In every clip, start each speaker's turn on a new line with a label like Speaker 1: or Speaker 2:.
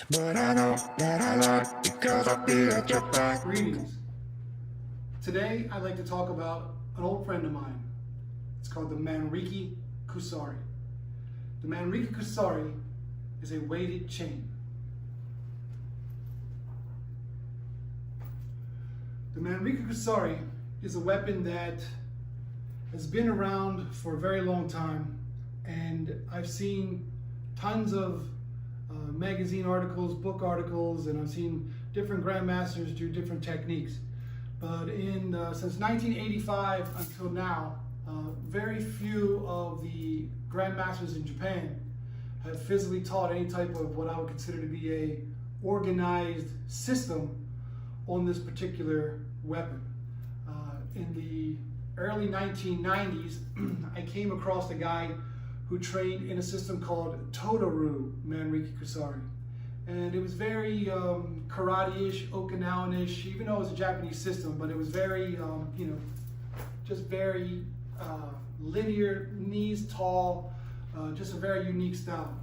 Speaker 1: But I know that I lied because I'll be at your back.
Speaker 2: Greetings. Today I'd like to talk about an old friend of mine. It's called the Manriki Kusari. The Manriki Kusari is a weighted chain. The Manriki Kusari is a weapon that has been around for a very long time, and I've seen tons of magazine articles, book articles, and I've seen different grandmasters do different techniques. But since 1985 until now, very few of the grandmasters in Japan have physically taught any type of what I would consider to be a organized system on this particular weapon. In the early 1990s, I came across a guy who trained in a system called Totaru Manriki Kusari. And it was very karate-ish, Okinawan-ish, even though it was a Japanese system, but it was very, just very linear, knees tall, just a very unique style.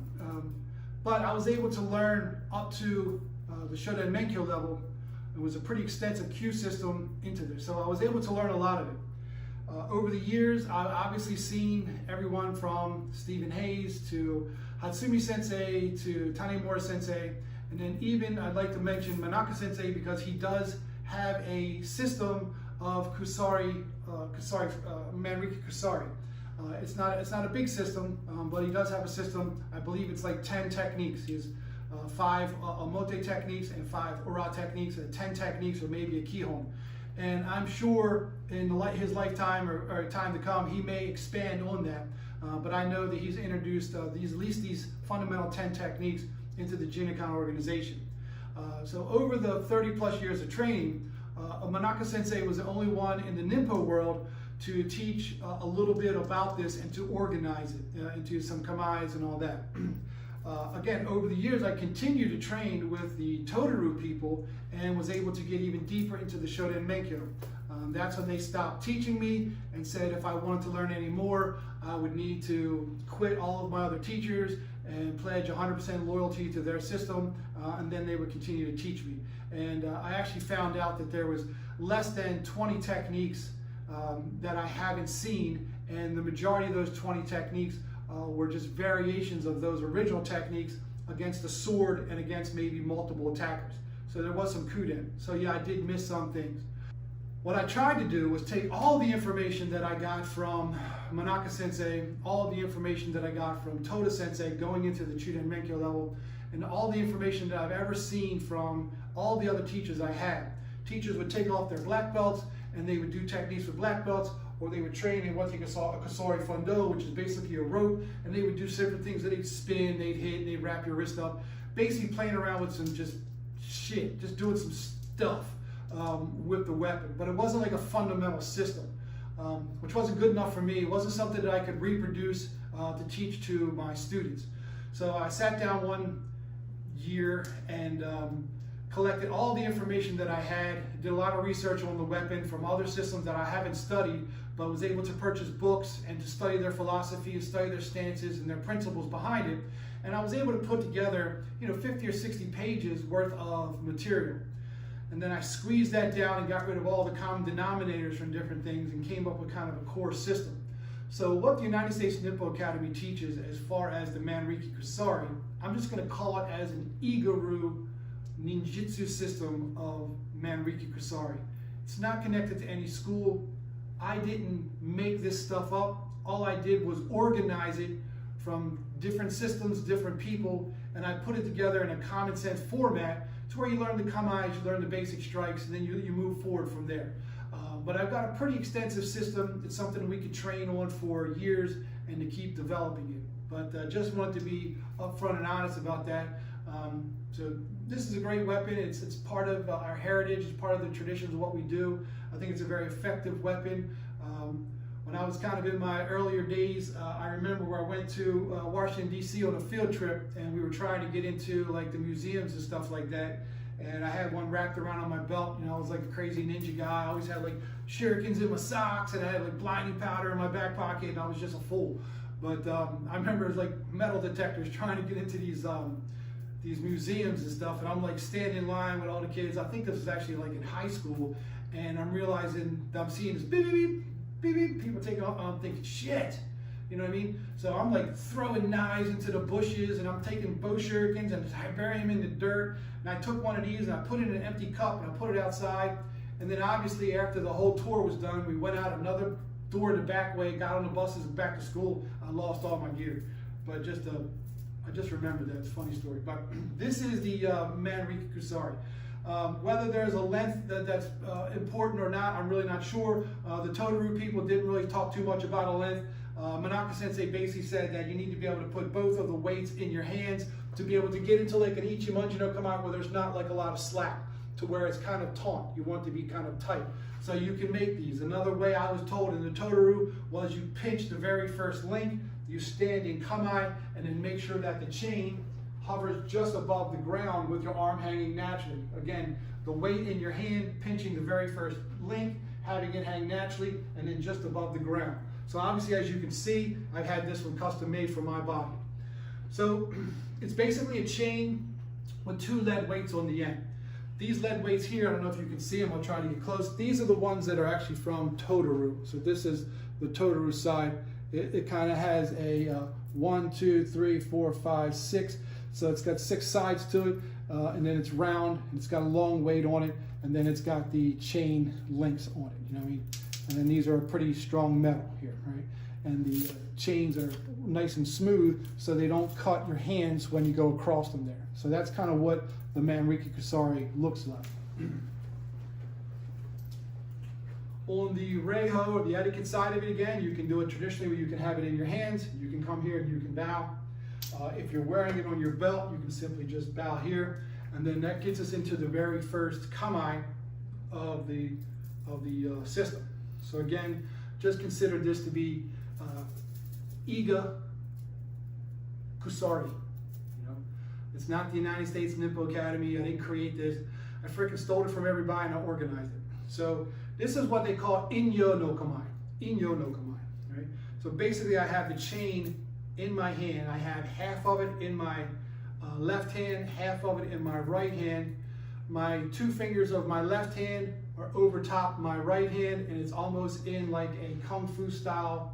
Speaker 2: But I was able to learn up to the Shoden Menkyo level. It was a pretty extensive Q system into this, so I was able to learn a lot of it. Over the years, I've obviously seen everyone from Stephen Hayes to Hatsumi Sensei to Tanemura Sensei, and then even I'd like to mention Manaka Sensei because he does have a system of Kusari, Manriki Kusari. It's not a big system, but he does have a system. I believe it's like 10 techniques. He has 5 omote techniques and 5 ura techniques, and 10 techniques, or maybe a kihon. And I'm sure in his lifetime or time to come, he may expand on that. But I know that he's introduced at least these fundamental 10 techniques into the Jinnakan organization. So over the 30 plus years of training, Manaka Sensei was the only one in the Ninpo world to teach a little bit about this and to organize it into some kamais and all that. Again, over the years, I continued to train with the Totaru people and was able to get even deeper into the Shoden Menkyo. That's when they stopped teaching me and said if I wanted to learn any more, I would need to quit all of my other teachers and pledge 100% loyalty to their system, and then they would continue to teach me. And I actually found out that there was less than 20 techniques that I haven't seen, and the majority of those 20 techniques were just variations of those original techniques against the sword and against maybe multiple attackers. So there was some kuden. So yeah, I did miss some things. What I tried to do was take all the information that I got from Manaka Sensei, all the information that I got from Toda Sensei going into the Chuden Menkyo level, and all the information that I've ever seen from all the other teachers I had. Teachers would take off their black belts and they would do techniques for black belts, or they would train in what you call a Kusari fundo, which is basically a rope, and they would do different things. They'd spin, they'd hit, and they'd wrap your wrist up, basically playing around with some just shit, just doing some stuff with the weapon. But it wasn't like a fundamental system, which wasn't good enough for me. It wasn't something that I could reproduce to teach to my students. So I sat down one year and collected all the information that I had, did a lot of research on the weapon from other systems that I haven't studied, but was able to purchase books and to study their philosophy and study their stances and their principles behind it. And I was able to put together, 50 or 60 pages worth of material. And then I squeezed that down and got rid of all the common denominators from different things and came up with kind of a core system. So what the United States Ninpo Academy teaches as far as the Manriki Kusari, I'm just going to call it as an Igaru ninjutsu system of Manriki Kusari. It's not connected to any school. I didn't make this stuff up. All I did was organize it from different systems, different people, and I put it together in a common sense format to where you learn the kamais, you learn the basic strikes, and then you move forward from there. But I've got a pretty extensive system. It's something we could train on for years and to keep developing it. But just wanted to be upfront and honest about that. So this is a great weapon. It's part of our heritage. It's part of the traditions of what we do. I think it's a very effective weapon. When I was kind of in my earlier days, I remember where I went to Washington, D.C. on a field trip, and we were trying to get into like the museums and stuff like that. And I had one wrapped around on my belt. I was like a crazy ninja guy. I always had like shurikens in my socks, and I had like blinding powder in my back pocket, and I was just a fool. But I remember like metal detectors trying to get into these museums and stuff, and I'm like standing in line with all the kids. I think this was actually like in high school, and I'm realizing that I'm seeing this beep, beep, beep, beep, people taking off, and I'm thinking, shit, you know what I mean? So I'm like throwing knives into the bushes, and I'm taking bow shurikens and I bury them in the dirt, and I took one of these and I put it in an empty cup and I put it outside, and then obviously after the whole tour was done, we went out another door the back way, got on the buses and back to school. I lost all my gear, but I just remembered that. It's a funny story. But this is the Manriki Kusari. Whether there's a length that's important or not, I'm really not sure. The Totoro people didn't really talk too much about a length. Manaka Sensei basically said that you need to be able to put both of the weights in your hands to be able to get into like an ichimonji no kamae where there's not like a lot of slack, to where it's kind of taut. You want it to be kind of tight. So you can make these. Another way I was told in the Totoro was you pinch the very first link, you stand in kamae, and then make sure that the chain hovers just above the ground with your arm hanging naturally. Again, the weight in your hand, pinching the very first link, having it hang naturally, and then just above the ground. So obviously, as you can see, I've had this one custom made for my body. So it's basically a chain with 2 lead weights on the end. These lead weights here, I don't know if you can see them, I'll try to get close. These are the ones that are actually from Totoro. So this is the Totoro side. It kind of has a 1, 2, 3, 4, 5, 6. So it's got 6 sides to it, and then it's round, and it's got a long weight on it, and then it's got the chain links on it, you know what I mean? And then these are a pretty strong metal here, right? And the chains are nice and smooth, so they don't cut your hands when you go across them there. So that's kind of what the Manriki Kusari looks like. On the reiho or the etiquette side of it, again, you can do it traditionally where you can have it in your hands. You can come here and you can bow. If you're wearing it on your belt, you can simply just bow here. And then that gets us into the very first kamae of the system. So again, just consider this to be Iga Kusari. You know, it's not the United States Ninpo Academy. I didn't create this. I freaking stole it from everybody and I organized it. So this is what they call inyo no kamae. Inyo no kamae. Right? So basically, I have the chain in my hand. I have half of it in my left hand, half of it in my right hand. My 2 fingers of my left hand are over top my right hand, and it's almost in like a kung fu style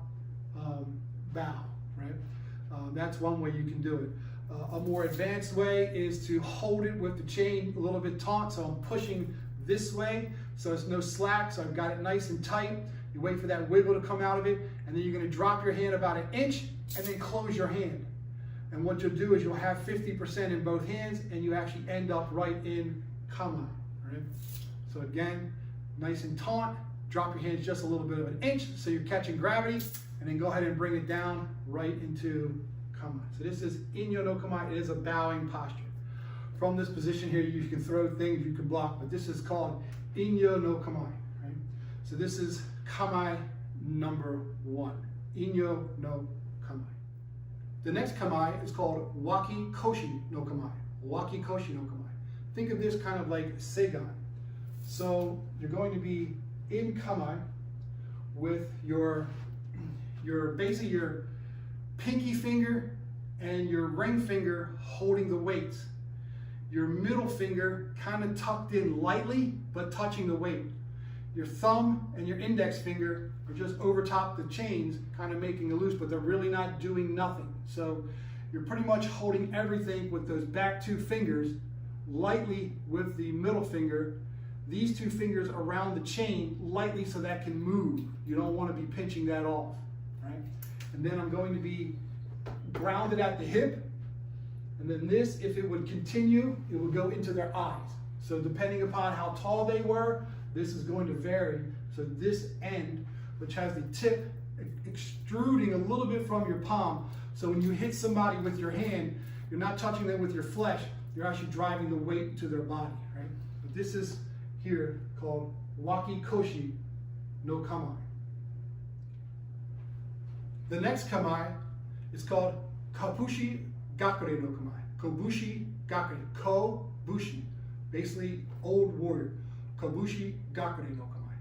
Speaker 2: bow, right? That's one way you can do it. A more advanced way is to hold it with the chain a little bit taut, so I'm pushing this way, so it's no slack, so I've got it nice and tight. You wait for that wiggle to come out of it, and then you're going to drop your hand about 1 inch, and then close your hand. And what you'll do is you'll have 50% in both hands, and you actually end up right in kamae, right? So again, nice and taut, drop your hands just a little bit of 1 inch, so you're catching gravity, and then go ahead and bring it down right into kamae. So this is inyo no kamae. It is a bowing posture. From this position here, you can throw things, you can block, but this is called inyo no kamae, right? So this is kamae number 1, inyo no kamae. The next kamae is called waki koshi no kamae, waki koshi no kamae. Think of this kind of like seigan. So you're going to be in kamae with your basically your pinky finger and your ring finger holding the weights. Your middle finger kind of tucked in lightly, but touching the weight. Your thumb and your index finger are just over top the chains, kind of making a loose, but they're really not doing nothing. So you're pretty much holding everything with those back 2 fingers, lightly with the middle finger, these 2 fingers around the chain, lightly so that can move. You don't want to be pinching that off, right? And then I'm going to be grounded at the hip, and then this, if it would continue, it would go into their eyes. So depending upon how tall they were, this is going to vary. So this end, which has the tip extruding a little bit from your palm, so when you hit somebody with your hand, you're not touching them with your flesh, you're actually driving the weight to their body, right? But this is here called waki koshi no kamae. The next kamae is called kobushi gakure no kamae. Kobushi gakure, kobushi, basically old warrior. Kobushi gakure no kamae.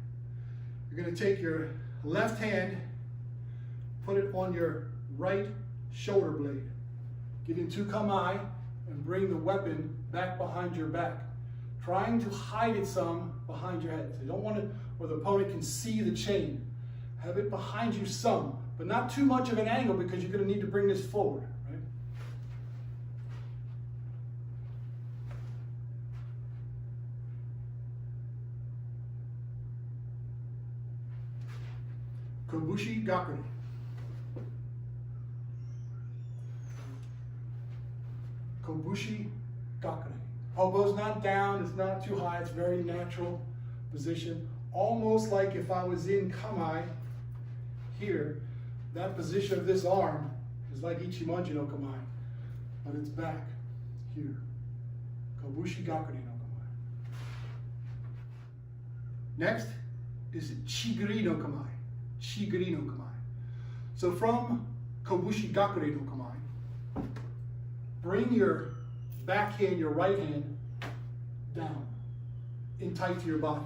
Speaker 2: You're going to take your left hand, put it on your right shoulder blade. Get into kamae and bring the weapon back behind your back, trying to hide it some behind your head. So you don't want it where the opponent can see the chain. Have it behind you some, but not too much of an angle because you're going to need to bring this forward, right? Kobushi Gakure. Kobushi Gakure. Elbow's not down, it's not too high, it's very natural position. Almost like if I was in kamae here, that position of this arm is like Ichimonji no kamae, but it's back here. Kobushi Gakure no kamae. Next is Chigiri no kamae. Chigiri no kamae. So from Kobushi Gakure no kamae, bring your back hand, your right hand, down, in tight to your body.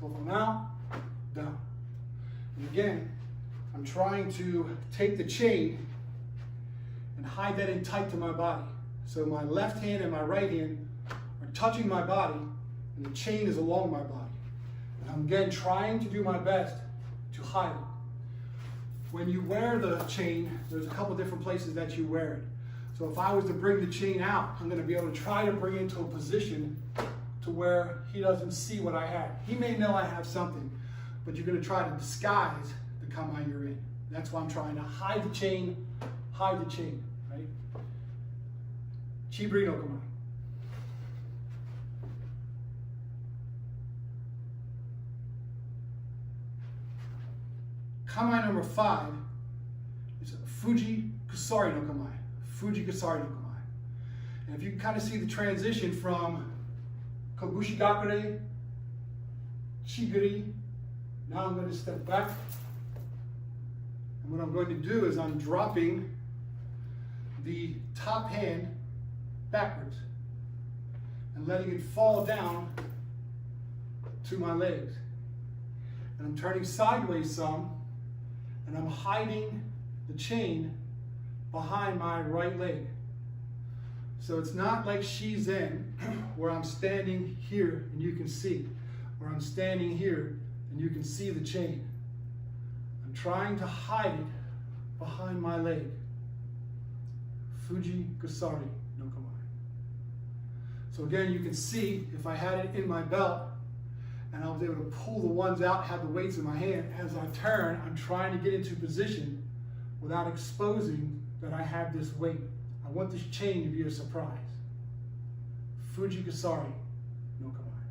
Speaker 2: So from out, down. And again, I'm trying to take the chain and hide that in tight to my body. So my left hand and my right hand are touching my body, and the chain is along my body. And I'm again trying to do my best to hide it. When you wear the chain, there's a couple different places that you wear it. So if I was to bring the chain out, I'm going to be able to try to bring it into a position to where he doesn't see what I have. He may know I have something, but you're going to try to disguise the kamae you're in. That's why I'm trying to hide the chain, right? Chiburi no kamae. Kamae number 5 is Fuji Kusari no kamae. Fuji Kusari no kamae. And if you can kind of see the transition from Kobushi Gakure, Chigiri, now I'm going to step back. And what I'm going to do is I'm dropping the top hand backwards and letting it fall down to my legs. And I'm turning sideways some, and I'm hiding the chain behind my right leg. So it's not like Shizen, where I'm standing here and you can see, where I'm standing here and you can see the chain. I'm trying to hide it behind my leg. Fuji Kusari no kamae. So again, you can see if I had it in my belt and I was able to pull the ones out, have the weights in my hand, as I turn, I'm trying to get into position without exposing that I have this weight. I want this chain to be a surprise. Fuji Kusari no kamae.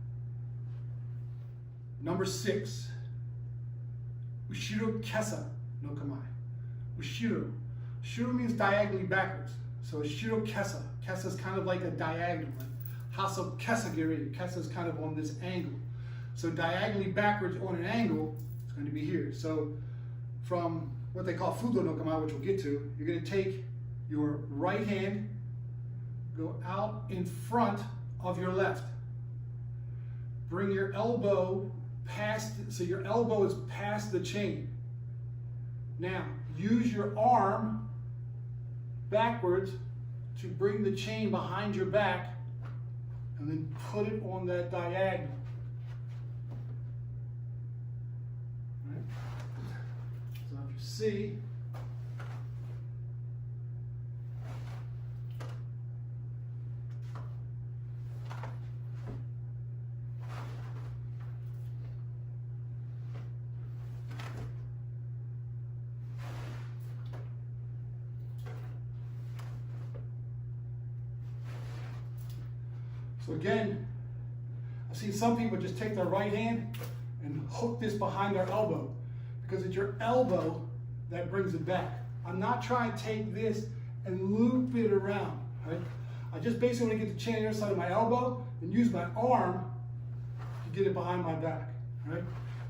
Speaker 2: Number 6, Ushiro Kessa no kamae. Ushiro. Ushiro means diagonally backwards. So Ushiro Kessa. Kessa is kind of like a diagonal. Haso Kessa Giri. Kessa is kind of on this angle. So diagonally backwards on an angle, it's going to be here. So from what they call fundo no kamae, which we'll get to, you're going to take your right hand, go out in front of your left. Bring your elbow past, so your elbow is past the chain. Now, use your arm backwards to bring the chain behind your back and then put it on that diagonal. Right? So if you see, so again, I've seen some people just take their right hand and hook this behind their elbow because it's your elbow that brings it back. I'm not trying to take this and loop it around, right? I just basically want to get the chain on the other side of my elbow and use my arm to get it behind my back, right?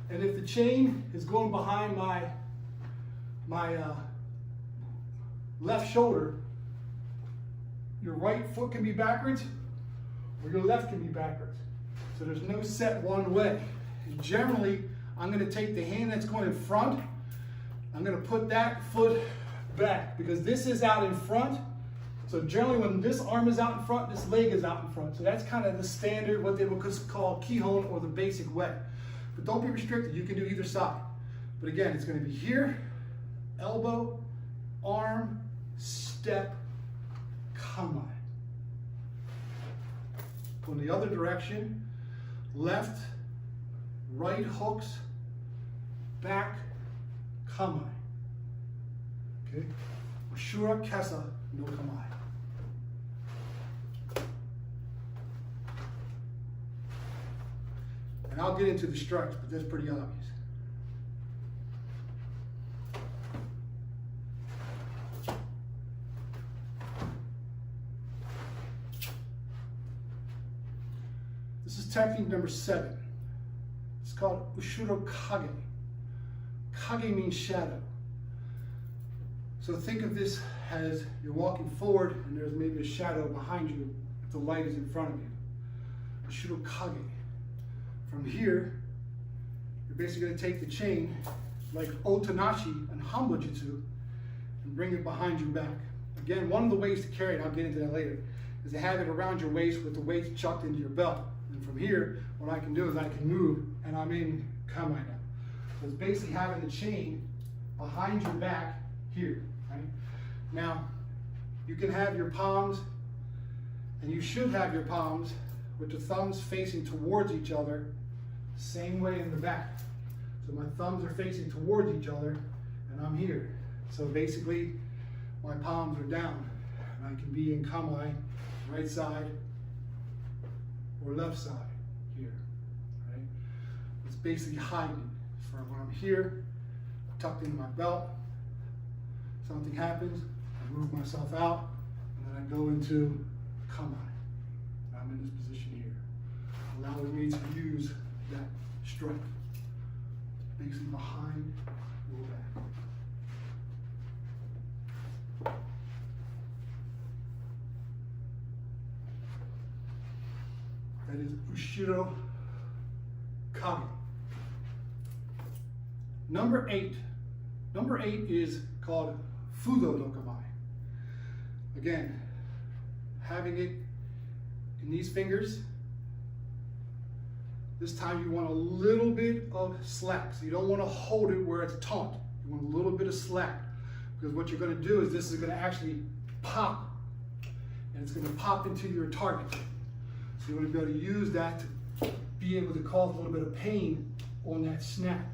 Speaker 2: And if the chain is going behind my left shoulder, your right foot can be backwards, or your left can be backwards. So there's no set one way. And generally, I'm going to take the hand that's going in front I'm going to put that foot back because this is out in front. So generally when this arm is out in front, this leg is out in front. So that's kind of the standard, what they would call kihon or the basic way. But don't be restricted, you can do either side. But again, it's going to be here, elbow, arm, step, kamae. Go in the other direction, left, right hooks, back, kamae. Okay? Ushura kesa no kamae. And I'll get into the strikes, but that's pretty obvious. This is technique number 7. It's called Ushuro Kage. Kage means shadow. So think of this as you're walking forward and there's maybe a shadow behind you if the light is in front of you. Ushuro Kage. From here, you're basically going to take the chain like Otanashi and Hamba Jutsu and bring it behind your back. Again, one of the ways to carry it, I'll get into that later, is to have it around your waist with the weight chucked into your belt. And from here, what I can do is I can move and I'm in kamae now. So it's basically having the chain behind your back here. Right? Now, you can have your palms, and you should have your palms with the thumbs facing towards each other, same way in the back. So my thumbs are facing towards each other, and I'm here. So basically, my palms are down, and I can be in kamae, right side or left side here. Right? It's basically hiding. For when I'm here, tucked into my belt, something happens, I move myself out, and then I go into kamae. I'm in this position here, allowing me to use that strike. Basically behind, roll back. That is Ushiro Kage. Number 8. Number 8 is called fundo no kamae. Again, having it in these fingers. This time you want a little bit of slack. So you don't want to hold it where it's taut. You want a little bit of slack. Because what you're going to do is this is going to actually pop. And it's going to pop into your target. So you want to be able to use that to be able to cause a little bit of pain on that snap.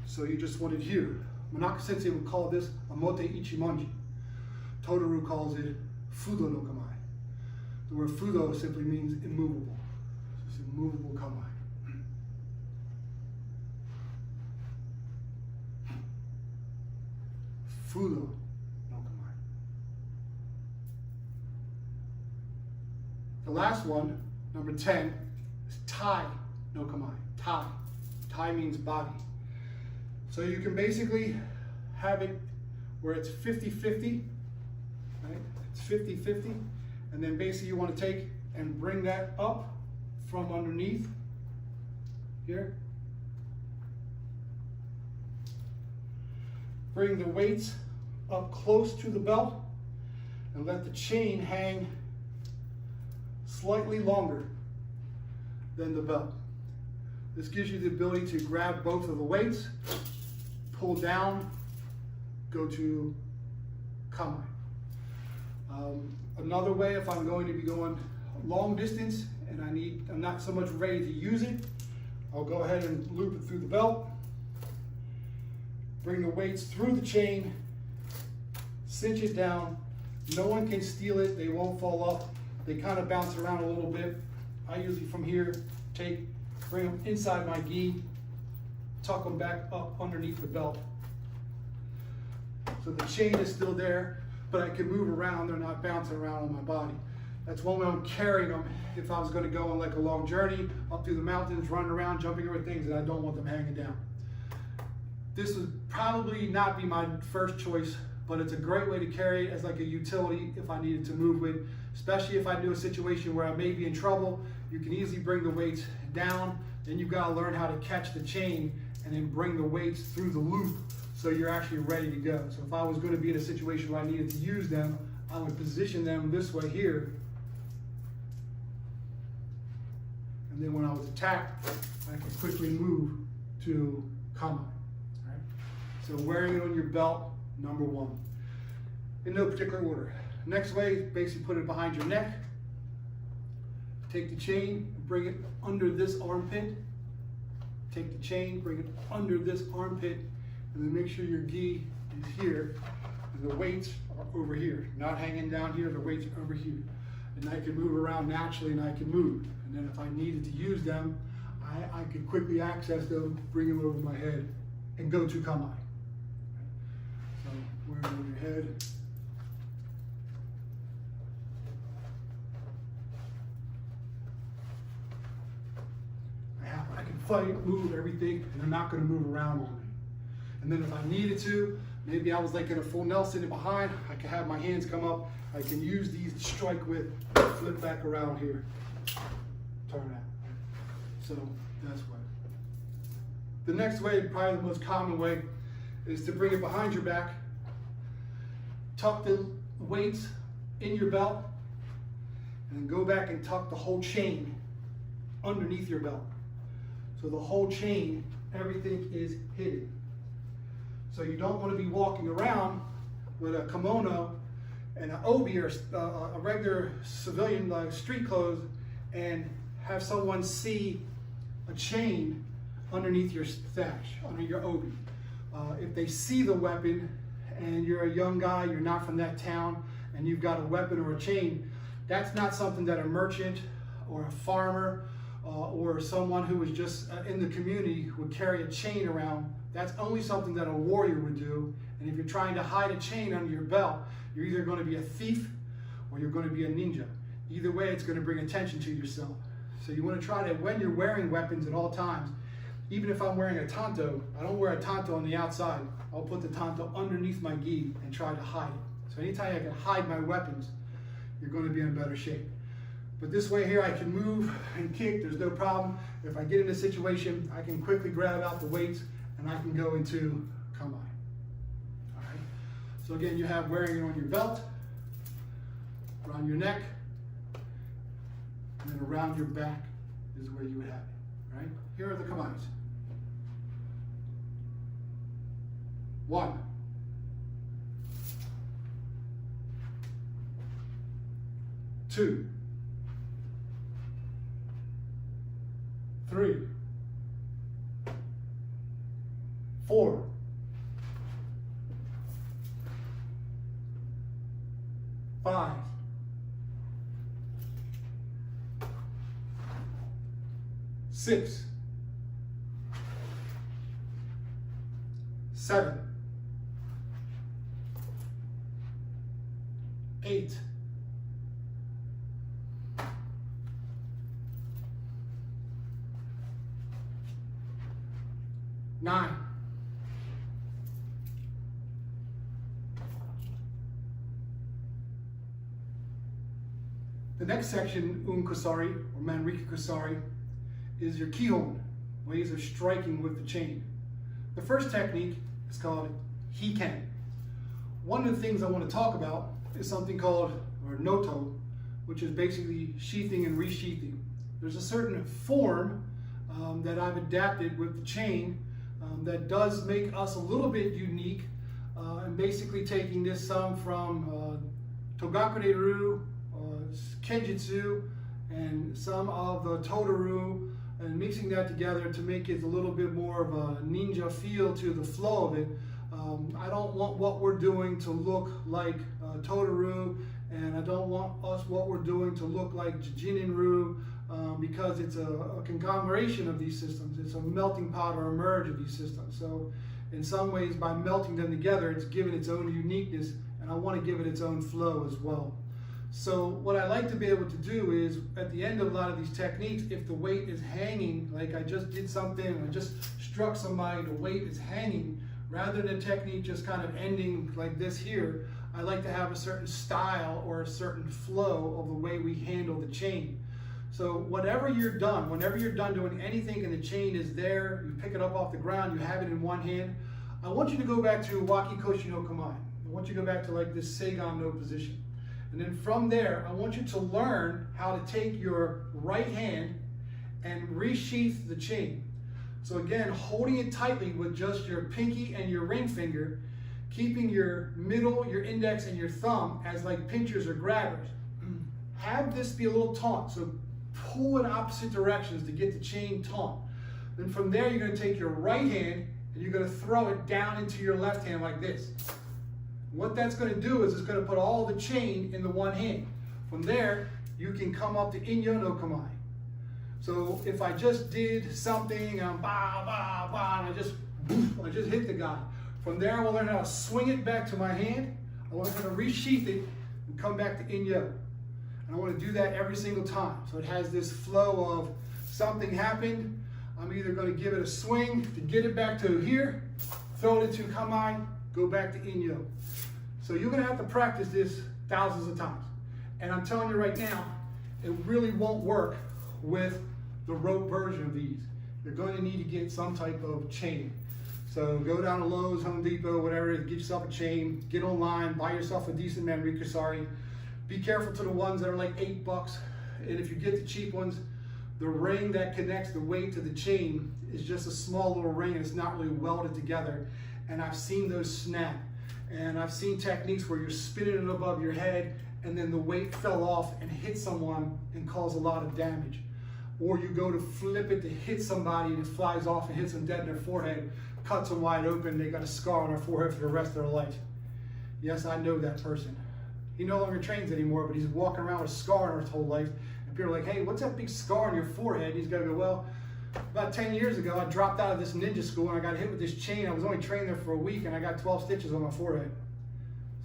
Speaker 2: So you just want it here. Manaka Sensei would call this amote ichimonji. Totaru calls it fudo no kamae. The word fudo simply means immovable. It's immovable kamae. Fudo no kamae. The last one, number 10, is tai no kamae. Tai. Tai means body. So you can basically have it where it's 50-50, right? It's 50-50. And then basically you want to take and bring that up from underneath here. Bring the weights up close to the belt and let the chain hang slightly longer than the belt. This gives you the ability to grab both of the weights, pull down, go to kamae. Another way, if I'm going to be going long distance and I'm not so much ready to use it, I'll go ahead and loop it through the belt, bring the weights through the chain, cinch it down. No one can steal it, they won't fall off. They kind of bounce around a little bit. I usually from here bring them inside my gi, tuck them back up underneath the belt. So the chain is still there, but I can move around, they're not bouncing around on my body. That's one way I'm carrying them if I was going to go on like a long journey, up through the mountains, running around, jumping over things, and I don't want them hanging down. This would probably not be my first choice, but it's a great way to carry it as like a utility if I needed to move with, especially if I do a situation where I may be in trouble. You can easily bring the weights down, then you've got to learn how to catch the chain and then bring the weights through the loop so you're actually ready to go. So if I was going to be in a situation where I needed to use them, I would position them this way here. And then when I was attacked, I could quickly move to kihon. Right? So wearing it on your belt, number one. In no particular order. Next way, basically put it behind your neck. Take the chain, bring it under this armpit. Take the chain, bring it under this armpit, and then make sure your gi is here, and the weights are over here. Not hanging down here, the weights are over here. And I can move around naturally, and I can move. And then if I needed to use them, I could quickly access them, bring them over my head, and go to kihon. So wear it over your head. I can fight, move, everything, and they're not going to move around on me. And then if I needed to, maybe I was like in a full Nelson in behind, I can have my hands come up, I can use these to strike with, flip back around here, turn that. So that's what. The next way, probably the most common way, is to bring it behind your back, tuck the weights in your belt, and then go back and tuck the whole chain underneath your belt. So the whole chain, everything is hidden. So you don't want to be walking around with a kimono and an obi or a regular civilian like street clothes and have someone see a chain underneath your sash, under your obi. If they see the weapon and you're a young guy, you're not from that town, and you've got a weapon or a chain, that's not something that a merchant or a farmer or someone who was just in the community would carry a chain around. That's only something that a warrior would do. And if you're trying to hide a chain under your belt, you're either going to be a thief or you're going to be a ninja. Either way, it's going to bring attention to yourself. So you want to try to, when you're wearing weapons at all times, even if I'm wearing a tanto, I don't wear a tanto on the outside. I'll put the tanto underneath my gi and try to hide it. So anytime I can hide my weapons, you're going to be in better shape. But this way here, I can move and kick, there's no problem. If I get in a situation, I can quickly grab out the weights and I can go into kihon. All right. So again, you have wearing it on your belt, around your neck, and then around your back is where you would have it. Right? Here are the kihons. 1, 2, 3, 4, 5, 6, 7, 8, 9, 'The next section, Kusari, or Manriki Kusari, is your kihon, ways of striking with the chain. The first technique is called hiken. One of the things I want to talk about is something called, or noto, which is basically sheathing and resheathing. There's a certain form that I've adapted with the chain that does make us a little bit unique, and basically taking this some from Togakure-ryu, Kenjutsu, and some of the Todoru, and mixing that together to make it a little bit more of a ninja feel to the flow of it. I don't want what we're doing to look like Todoru, and I don't want what we're doing to look like Jujinin-ryu, because it's a conglomeration of these systems. It's a melting pot or a merge of these systems. So in some ways, by melting them together, it's given its own uniqueness, and I want to give it its own flow as well. So what I like to be able to do is, at the end of a lot of these techniques, if the weight is hanging, like I just did something, I just struck somebody, the weight is hanging, rather than technique just kind of ending like this here, I like to have a certain style or a certain flow of the way we handle the chain. So whatever you're done, whenever you're done doing anything and the chain is there, you pick it up off the ground, you have it in one hand, I want you to go back to Waki Koshi no Kamae. I want you to go back to like this Seigan no position. And then from there, I want you to learn how to take your right hand and resheath the chain. So again, holding it tightly with just your pinky and your ring finger, keeping your middle, your index, and your thumb as like pinchers or grabbers. Have this be a little taut. So pull in opposite directions to get the chain taut. Then from there, you're going to take your right hand and you're going to throw it down into your left hand like this. What that's going to do is it's going to put all the chain in the one hand. From there, you can come up to Inyo no Kamae. So if I just did something, and ba, ba, ba, and I just hit the guy. From there, I will learn how to swing it back to my hand. I want to resheath it and come back to Inyo. And I want to do that every single time. So it has this flow of something happened. I'm either going to give it a swing to get it back to here, throw it into Kamae, go back to Inyo. So you're going to have to practice this thousands of times. And I'm telling you right now, it really won't work with the rope version of these. You're going to need to get some type of chain. So go down to Lowe's, Home Depot, whatever, get yourself a chain, get online, buy yourself a decent Manriki Kusari. Be careful to the ones that are like $8. And if you get the cheap ones, the ring that connects the weight to the chain is just a small little ring and it's not really welded together. And I've seen those snap. And I've seen techniques where you're spinning it above your head and then the weight fell off and hit someone and cause a lot of damage. Or you go to flip it to hit somebody and it flies off and hits them dead in their forehead, cuts them wide open, they got a scar on their forehead for the rest of their life. Yes, I know that person. He no longer trains anymore, but he's walking around with a scar on his whole life. And people are like, hey, what's that big scar on your forehead? And he's got to go, well, about 10 years ago, I dropped out of this ninja school and I got hit with this chain. I was only trained there for a week and I got 12 stitches on my forehead.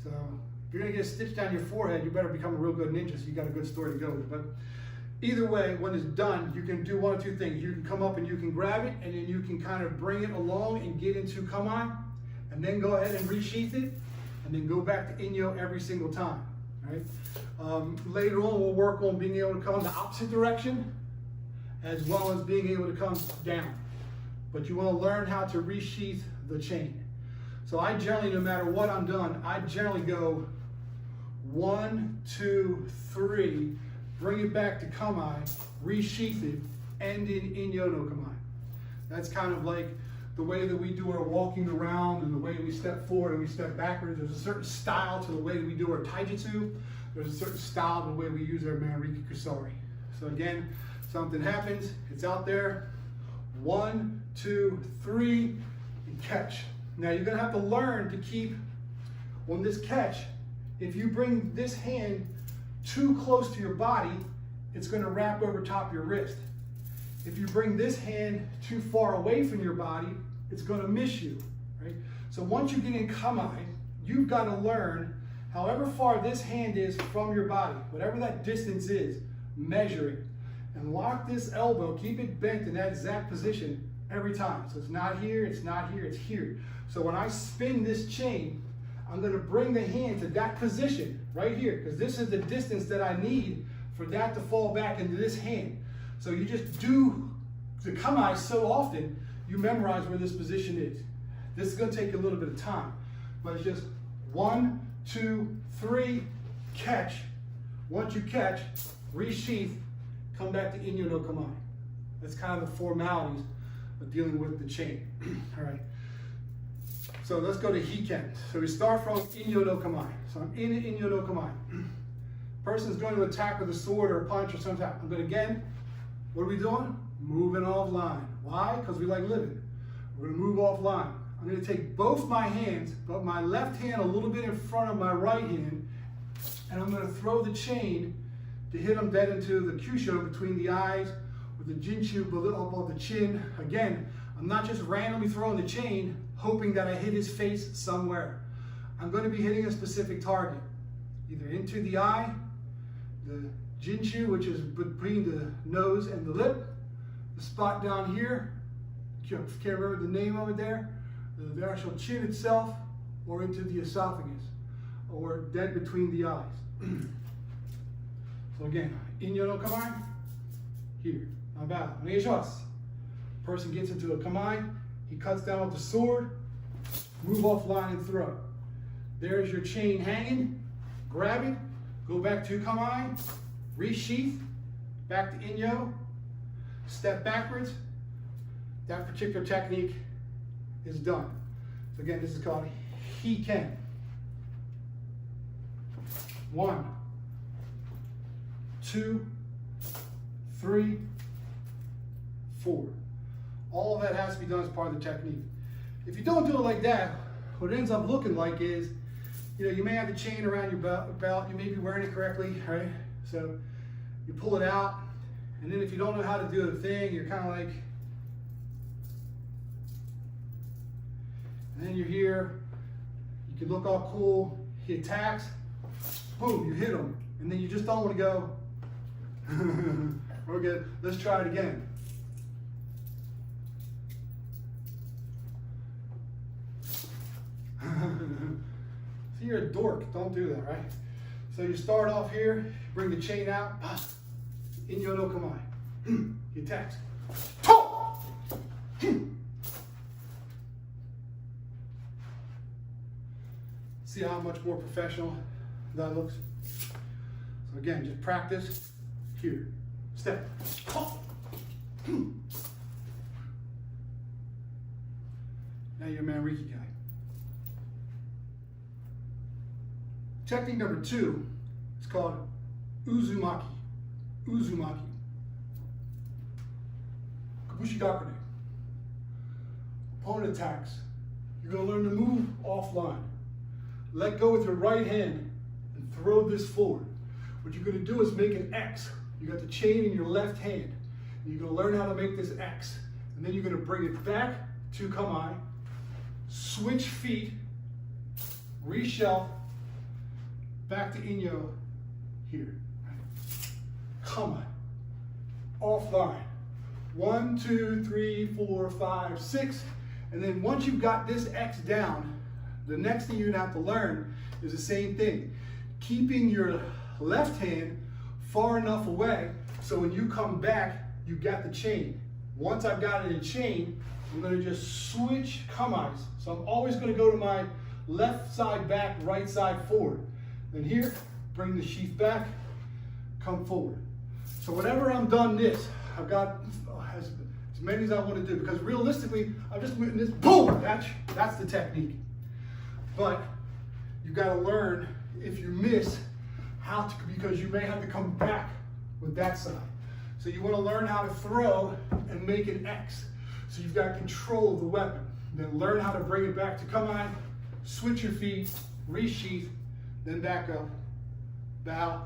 Speaker 2: So if you're going to get a stitch down your forehead, you better become a real good ninja so you got a good story to go with. But either way, when it's done, you can do one of two things. You can come up and you can grab it and then you can kind of bring it along and get into Kamae and then go ahead and resheath it and then go back to Inyo every single time. Right? Later on, we'll work on being able to come the opposite direction as well as being able to come down. But you want to learn how to resheath the chain. So I generally, no matter what I'm done, I generally go 1, 2, 3, bring it back to Kamae, resheath it, end in Inyo no Kamae. That's kind of like the way that we do our walking around and the way we step forward and we step backwards. There's a certain style to the way that we do our taijutsu. There's a certain style to the way we use our Manriki Kusari. So again, something happens, it's out there. 1, 2, 3, and catch. Now you're gonna have to learn to keep on this catch. If you bring this hand too close to your body, it's gonna wrap over top your wrist. If you bring this hand too far away from your body, it's gonna miss you, right? So once you get in Kamae, you've gotta learn however far this hand is from your body, whatever that distance is, measure it. And lock this elbow, keep it bent in that exact position every time. So it's not here, it's not here, it's here. So when I spin this chain, I'm gonna bring the hand to that position right here, because this is the distance that I need for that to fall back into this hand. So you just do the Kamae so often, you memorize where this position is. This is gonna take a little bit of time, but it's just 1, 2, 3, catch. Once you catch, resheath, come back to Inyo no Kamae. That's kind of the formalities of dealing with the chain. All right. So let's go to Hiken. So we start from Inyo no Kamae. So I'm in Inyo no Kamae. Person's going to attack with a sword or a punch or something. I'm going to, again, what are we doing? Moving offline. Why? Because we like living. We're going to move offline. I'm going to take both my hands, but my left hand a little bit in front of my right hand, and I'm going to throw the chain to hit him dead into the Kyusho between the eyes with the Jinshu up on the chin. Again, I'm not just randomly throwing the chain, hoping that I hit his face somewhere. I'm going to be hitting a specific target, either into the eye, the Jinshu, which is between the nose and the lip, the spot down here, can't remember the name of it there, the actual chin itself, or into the esophagus, or dead between the eyes. So again, Inyo no Kamae, here, about. Onegaishimasu. Person gets into a Kamae, he cuts down with the sword, move offline and throw. There's your chain hanging, grab it, go back to kamai, resheath, back to inyo, step backwards. That particular technique is done. So again, this is called hiken. 1, 2, 3, 4. All of that has to be done as part of the technique. If you don't do it like that, what it ends up looking like is, you may have the chain around your belt, you may be wearing it correctly, right? So you pull it out, and then if you don't know how to do the thing, you're kind of like, and then you're here, you can look all cool, he attacks, boom, you hit him, and then you just don't want to go, we're good, let's try it again. See, you're a dork, don't do that, right? So you start off here, bring the chain out, inyo no kamai, he attacks, see how much more professional that looks? So again, just practice here. Step. Now you're a Manriki guy. Technique number 2 is called uzumaki. Uzumaki. Kabushigakure. Opponent attacks. You're going to learn to move offline. Let go with your right hand and throw this forward. What you're going to do is make an X. You got the chain in your left hand. And you're going to learn how to make this X. And then you're going to bring it back to kamai, switch feet, reshelf, back to inyo here. Kamai, offline. 1, 2, 3, 4, 5, 6. And then once you've got this X down, the next thing you're gonna have to learn is the same thing. Keeping your left hand far enough away so when you come back, you got the chain. Once I've got it in chain, I'm gonna just switch kamais. So I'm always gonna go to my left side back, right side forward. Then here, bring the sheath back, come forward. So whenever I'm done this, I've got as many as I want to do, because realistically, I'm just moving this, boom, that's the technique. But you got to learn, if you miss, how to, because you may have to come back with that side. So you want to learn how to throw and make an X. So you've got control of the weapon. Then learn how to bring it back to kamai, switch your feet, resheath, then back up, bow,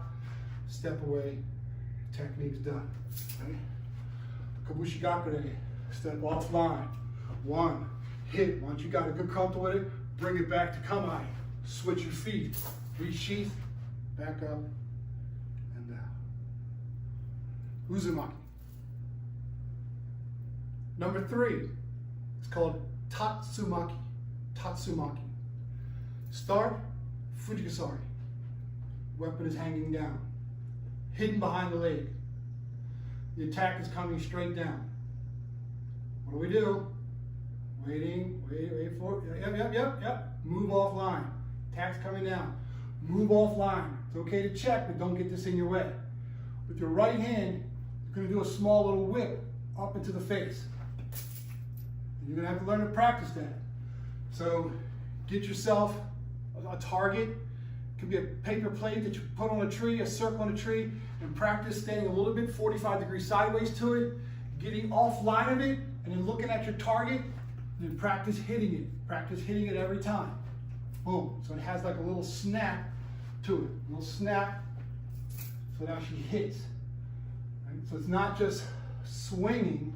Speaker 2: step away, technique's done. Okay? Kabushigakure, step offline. 1, hit. Once you got a good comfortable with it, bring it back to kamai. Switch your feet, resheath, back up, and down. Uzumaki. Number 3, it's called tatsumaki. Tatsumaki. Start, Fujikasari. Weapon is hanging down, hidden behind the leg. The attack is coming straight down. What do we do? Waiting, wait for it. Yep. Move offline. Attack's coming down. Move offline. It's okay to check, but don't get this in your way. With your right hand, you're going to do a small little whip up into the face. And you're going to have to learn to practice that. So get yourself a target. It could be a paper plate that you put on a tree, a circle on a tree, and practice standing a little bit 45 degrees sideways to it, getting offline of it, and then looking at your target, and then practice hitting it. Practice hitting it every time. Boom. So it has like a little snap to it. A little snap. So now she hits. Right? So it's not just swinging,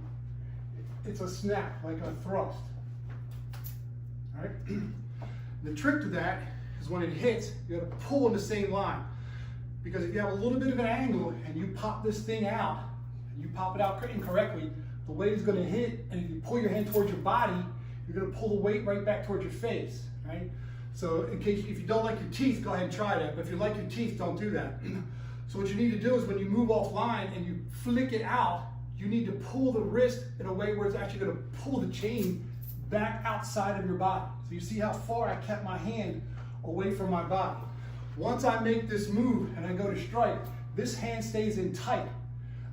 Speaker 2: it's a snap, like a thrust. All right? The trick to that is when it hits, you got to pull in the same line. Because if you have a little bit of an angle and you pop this thing out, and you pop it out incorrectly, the weight is going to hit, and if you pull your hand towards your body, you're going to pull the weight right back towards your face, right? So in case, if you don't like your teeth, go ahead and try that. But if you like your teeth, don't do that. So what you need to do is when you move offline and you flick it out, you need to pull the wrist in a way where it's actually going to pull the chain back outside of your body. So you see how far I kept my hand away from my body. Once I make this move and I go to strike, this hand stays in tight.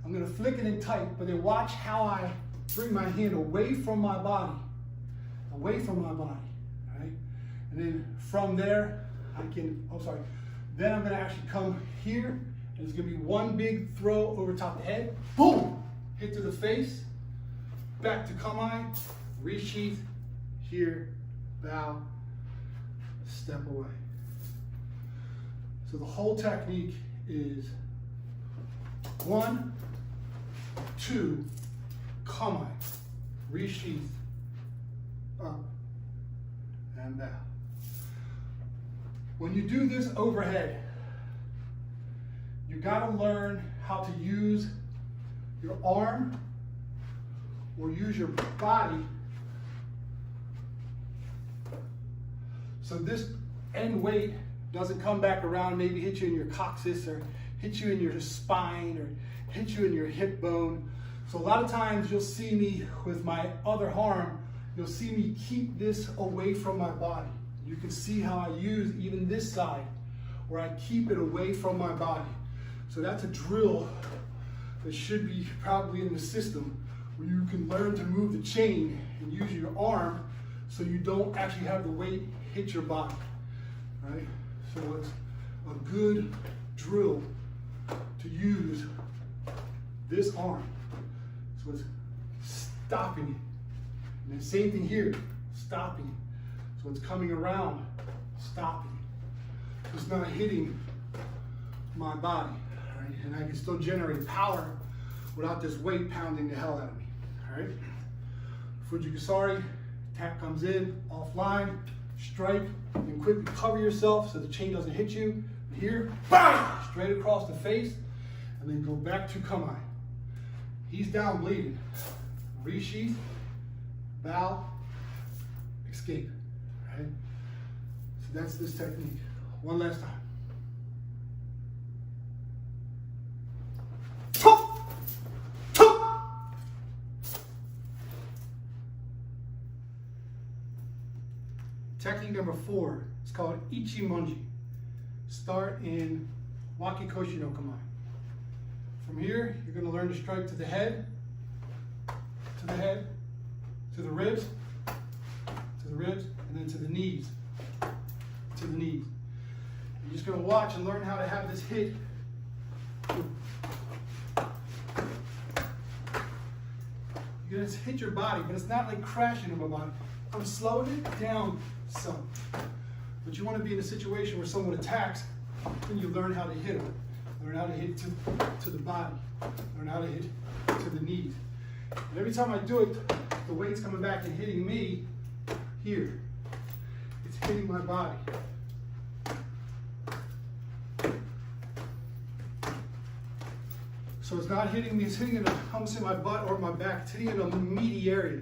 Speaker 2: I'm gonna flick it in tight, but then watch how I bring my hand away from my body, right? And then from there, then I'm gonna actually come here, and it's gonna be one big throw over top the head, boom, hit to the face, back to kamae, resheath, here, bow, step away. So the whole technique is 1, 2, kamae, resheath, up, and down. When you do this overhead, you gotta learn how to use your arm or use your body so this end weight doesn't come back around, maybe hit you in your coccyx or hit you in your spine or hit you in your hip bone. So a lot of times you'll see me with my other arm, you'll see me keep this away from my body. You can see how I use even this side where I keep it away from my body. So that's a drill that should be probably in the system where you can learn to move the chain and use your arm so you don't actually have the weight hit your body, right? So it's a good drill to use this arm. So it's stopping it. And the same thing here, stopping it. So it's coming around, stopping it. So it's not hitting my body, right? And I can still generate power without this weight pounding the hell out of me, all right? Fundo Kusari, tap comes in, offline, strike, and quickly cover yourself so the chain doesn't hit you. Here, bang, straight across the face, and then go back to kamae. He's down bleeding. Resheath, bow, escape, right? So that's this technique. One last time. Technique number 4 is called ichimonji. Start in wakikoshi no kamae. From here, you're going to learn to strike to the head, to the head, to the ribs, and then to the knees, to the knees. You're just going to watch and learn how to have this hit. You're going to hit your body, but it's not like crashing into my body. I'm slowing it down some. But you want to be in a situation where someone attacks, and you learn how to hit them. Learn how to hit to the body. Learn how to hit to the knees. And every time I do it, the weight's coming back and hitting me here. It's hitting my body. So it's not hitting me, it's hitting in almost in my butt or my back. It's hitting in a meaty area.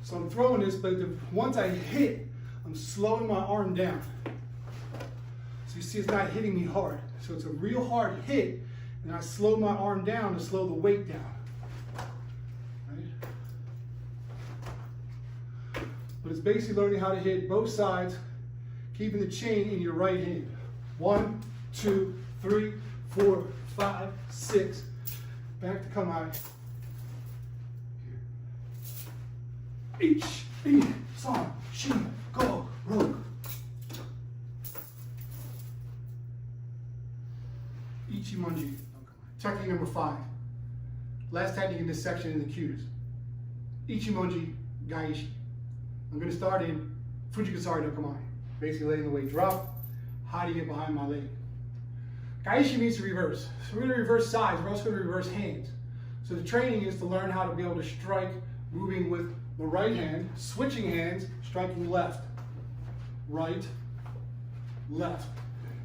Speaker 2: So I'm throwing this, but once I hit, I'm slowing my arm down. So you see it's not hitting me hard. So it's a real hard hit, and I slow my arm down to slow the weight down. Right? But it's basically learning how to hit both sides, keeping the chain in your right hand. 1, 2, 3, 4, 5, 6. Back to kamae. Each, son, shin, go, rogue. Ichimonji. Technique number 5. Last technique in this section in the cues. Ichimonji, gaishi. I'm going to start in fundo Kusari no kamae. Basically letting the weight drop, hiding it behind my leg. Gaishi means to reverse. So we're going to reverse sides. We're also going to reverse hands. So the training is to learn how to be able to strike moving with the right hand, switching hands, striking left, right, left.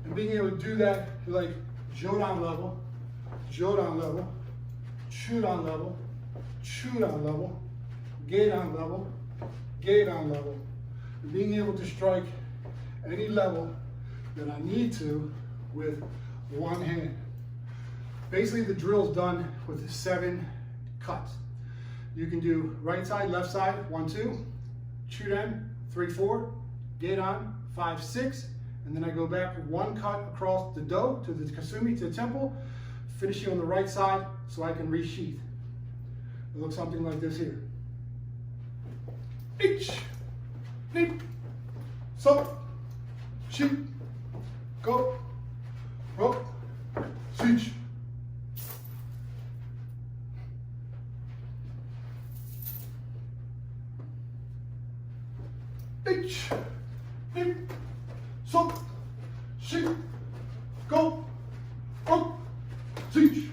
Speaker 2: And being able to do that, you're like jodan level, chudan level, chudan level, gedan level, gedan level. And being able to strike any level that I need to with one hand. Basically the drill is done with 7 cuts. You can do right side, left side, 1, 2, chudan, 3, 4, get on, 5, 6, and then I go back one cut across the do to the kasumi, to the temple, finishing on the right side so I can resheath. It looks something like this here. Ich, nip, so, sheep, go, rope, switch. Ich, nip, so, sheep, go, rope, switch.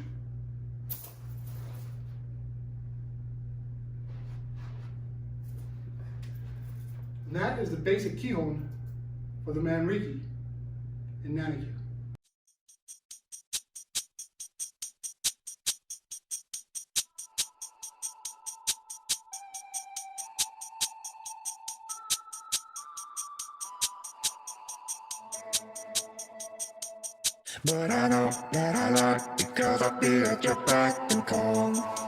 Speaker 2: And that is the basic kihon for the Manriki in manicure.
Speaker 1: But I know that I like because I'll be at your back and call.